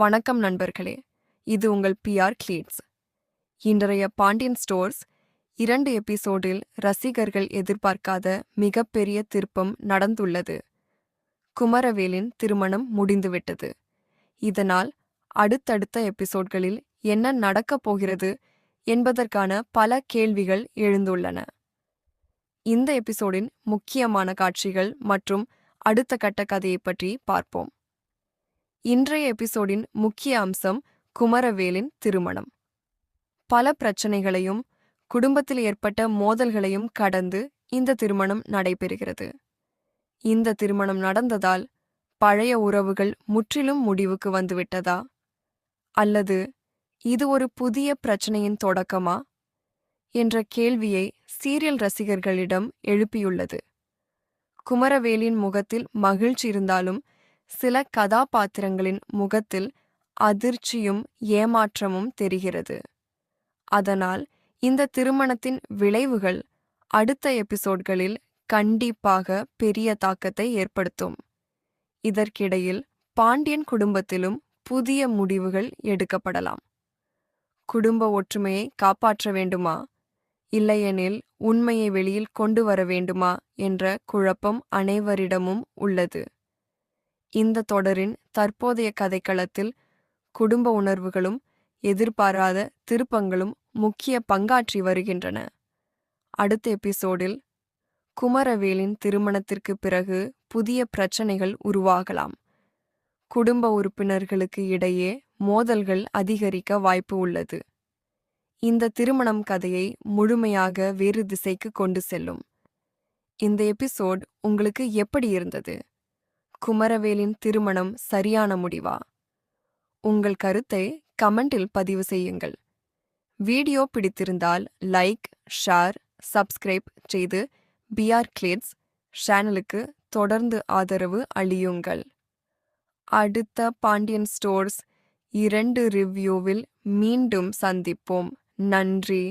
வணக்கம் நண்பர்களே, இது உங்கள் பிஆர் கிளீட்ஸ். இன்றைய பாண்டியன் ஸ்டோர்ஸ் 2 எபிசோடில் ரசிகர்கள் எதிர்பார்க்காத மிகப்பெரிய திருப்பம் நடந்துள்ளது. குமரவேலின் திருமணம் முடிந்துவிட்டது. இதனால் அடுத்தடுத்த எபிசோட்களில் என்ன நடக்கப் போகிறது என்பதற்கான பல கேள்விகள் எழுந்துள்ளன. இந்த எபிசோடின் முக்கியமான காட்சிகள் மற்றும் அடுத்த கட்ட கதையை பற்றி பார்ப்போம். இன்றைய எபிசோடின் முக்கிய அம்சம் குமரவேலின் திருமணம். பல பிரச்சனைகளையும் குடும்பத்தில் ஏற்பட்ட மோதல்களையும் கடந்து இந்த திருமணம் நடைபெறுகிறது. இந்த திருமணம் நடந்ததால் பழைய உறவுகள் முற்றிலும் முடிவுக்கு வந்துவிட்டதா, அல்லது இது ஒரு புதிய பிரச்சனையின் தொடக்கமா என்ற கேள்வியை சீரியல் ரசிகர்களிடம் எழுப்பியுள்ளது. குமரவேலின் முகத்தில் மகிழ்ச்சி இருந்தாலும் சில கதாபாத்திரங்களின் முகத்தில் அதிர்ச்சியும் ஏமாற்றமும் தெரிகிறது. அதனால் இந்த திருமணத்தின் விளைவுகள் அடுத்த எபிசோட்களில் கண்டிப்பாக பெரிய தாக்கத்தை ஏற்படுத்தும். இதற்கிடையில் பாண்டியன் குடும்பத்திலும் புதிய முடிவுகள் எடுக்கப்படலாம். குடும்ப ஒற்றுமையை காப்பாற்ற வேண்டுமா, இல்லையெனில் உண்மையை வெளியில் கொண்டு வர வேண்டுமா என்ற குழப்பம் அனைவரிடமும் உள்ளது. இந்த தொடரின் தற்போதைய கதைக்களத்தில் குடும்ப உணர்வுகளும் எதிர்பாராத திருப்பங்களும் முக்கிய பங்காற்றி வருகின்றன. அடுத்த எபிசோடில் குமரவேலின் திருமணத்திற்கு பிறகு புதிய பிரச்சனைகள் உருவாகலாம். குடும்ப உறுப்பினர்களுக்கு இடையே மோதல்கள் அதிகரிக்க வாய்ப்பு உள்ளது. இந்த திருமணம் கதையை முழுமையாக வேறு திசைக்கு கொண்டு செல்லும். இந்த எபிசோட் உங்களுக்கு எப்படி இருந்தது? குமரவேலின் திருமணம் சரியான முடிவா? உங்கள் கருத்தை கமெண்டில் பதிவு செய்யுங்கள். வீடியோ பிடித்திருந்தால் லைக், ஷேர், சப்ஸ்கிரைப் செய்து பிஆர் கிளிட்ஸ் சேனலுக்கு தொடர்ந்து ஆதரவு அளியுங்கள். அடுத்த பாண்டியன் ஸ்டோர்ஸ் 2 ரிவ்யூவில் மீண்டும் சந்திப்போம். நன்றி.